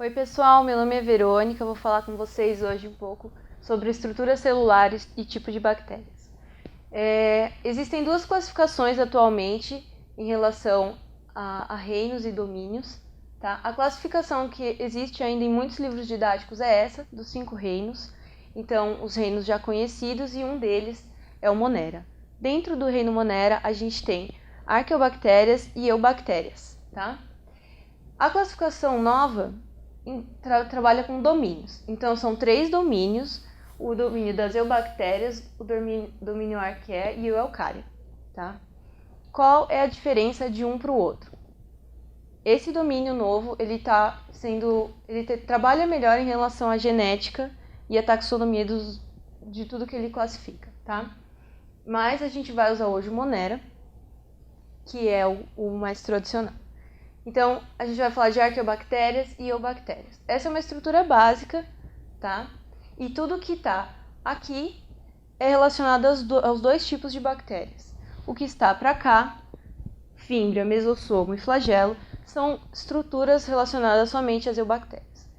Oi pessoal, meu nome é Verônica, eu vou falar com vocês hoje um pouco sobre estruturas celulares e tipo de bactérias. Existem duas classificações atualmente em relação a reinos e domínios. Tá? A classificação que existe ainda em muitos livros didáticos é essa, dos 5 reinos. Então, os reinos já conhecidos e um deles é o Monera. Dentro do reino Monera, a gente tem arqueobactérias e eubactérias. Tá? A classificação nova trabalha com domínios. Então, são 3 domínios: o domínio das eubactérias, o domínio Archaea e o Eukarya. Tá? Qual é a diferença de um para o outro? Esse domínio novo, ele trabalha melhor em relação à genética e à taxonomia de tudo que ele classifica, tá? Mas a gente vai usar hoje o Monera, que é o mais tradicional. Então, a gente vai falar de arqueobactérias e eubactérias. Essa é uma estrutura básica, tá? E tudo que está aqui é relacionado aos 2 tipos de bactérias. O que está para cá, fímbria, mesossomo e flagelo, são estruturas relacionadas somente às eubactérias.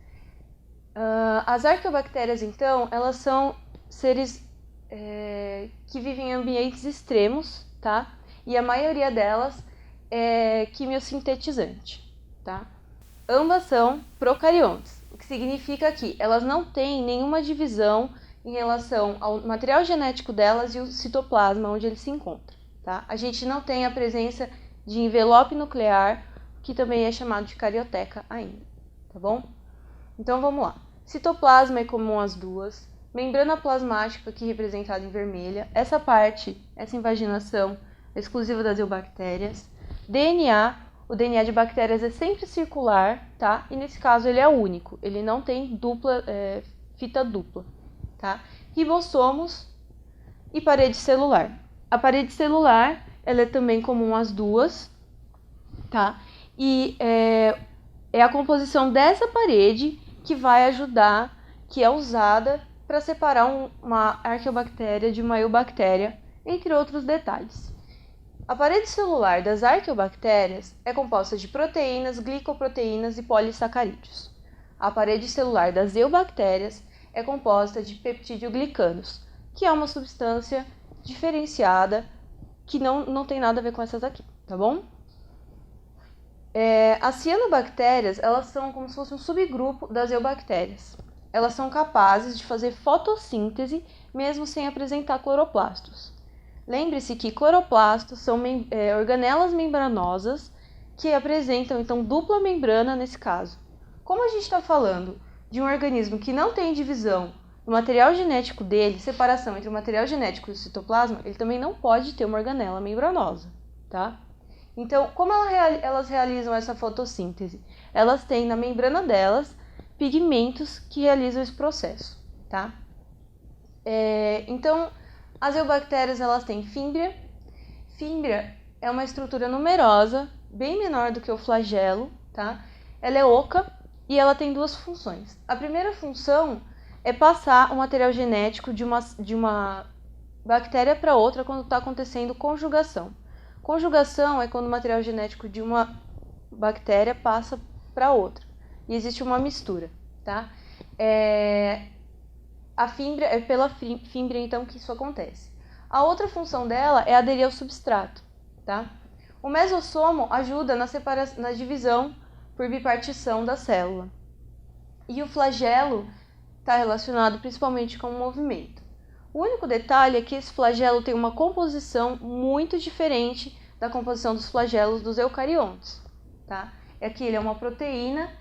As arqueobactérias, então, elas são seres que vivem em ambientes extremos, tá? E a maioria delas é quimiosintetizante, tá? Ambas são procariontes, o que significa que elas não têm nenhuma divisão em relação ao material genético delas e o citoplasma onde ele se encontra, tá? A gente não tem a presença de envelope nuclear, que também é chamado de carioteca ainda, tá bom? Então vamos lá. Citoplasma é comum às duas, membrana plasmática, aqui representada em vermelha, essa invaginação é exclusiva das eubactérias. DNA, o DNA de bactérias é sempre circular, tá? E nesse caso ele é único, ele não tem fita dupla, tá? Ribossomos e parede celular. A parede celular, ela é também comum às duas, tá? E é a composição dessa parede que vai ajudar, que é usada para separar uma arqueobactéria de uma eubactéria, entre outros detalhes. A parede celular das arqueobactérias é composta de proteínas, glicoproteínas e polissacarídeos. A parede celular das eubactérias é composta de peptídeo-glicanos, que é uma substância diferenciada que não tem nada a ver com essas aqui, tá bom? As cianobactérias, elas são como se fosse um subgrupo das eubactérias. Elas são capazes de fazer fotossíntese mesmo sem apresentar cloroplastos. Lembre-se que cloroplastos são organelas membranosas que apresentam, então, dupla membrana nesse caso. Como a gente está falando de um organismo que não tem divisão no material genético dele, separação entre o material genético e o citoplasma, ele também não pode ter uma organela membranosa, tá? Então, como elas realizam essa fotossíntese? Elas têm na membrana delas pigmentos que realizam esse processo, tá? Então, as eubactérias, elas têm fímbria. Fímbria é uma estrutura numerosa, bem menor do que o flagelo, tá? Ela é oca e ela tem 2 funções. A primeira função é passar o material genético de uma bactéria para outra quando está acontecendo conjugação. Conjugação é quando o material genético de uma bactéria passa para outra e existe uma mistura, tá? A fímbria é pela fímbria, então, que isso acontece. A outra função dela é aderir ao substrato, tá? O mesossomo ajuda na divisão por bipartição da célula. E o flagelo está relacionado principalmente com o movimento. O único detalhe é que esse flagelo tem uma composição muito diferente da composição dos flagelos dos eucariontes, tá? Aqui ele é uma proteína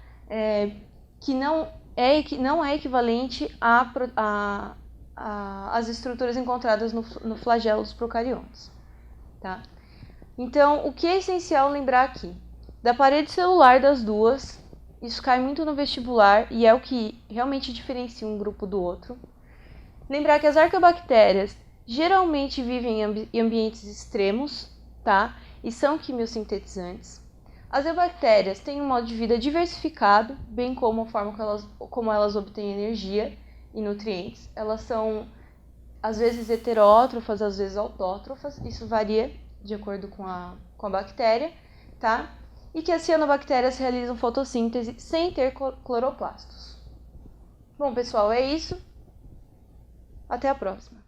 que não é equivalente às estruturas encontradas no flagelo dos procariontes, tá? Então, o que é essencial lembrar aqui? Da parede celular das duas, isso cai muito no vestibular e é o que realmente diferencia um grupo do outro. Lembrar que as arqueobactérias geralmente vivem em ambientes extremos, tá? E são quimiosintetizantes. As eubactérias têm um modo de vida diversificado, bem como a forma como elas obtêm energia e nutrientes. Elas são, às vezes, heterótrofas, às vezes autótrofas. Isso varia de acordo com a bactéria, tá? e que as cianobactérias realizam fotossíntese sem ter cloroplastos. Bom, pessoal, é isso. Até a próxima.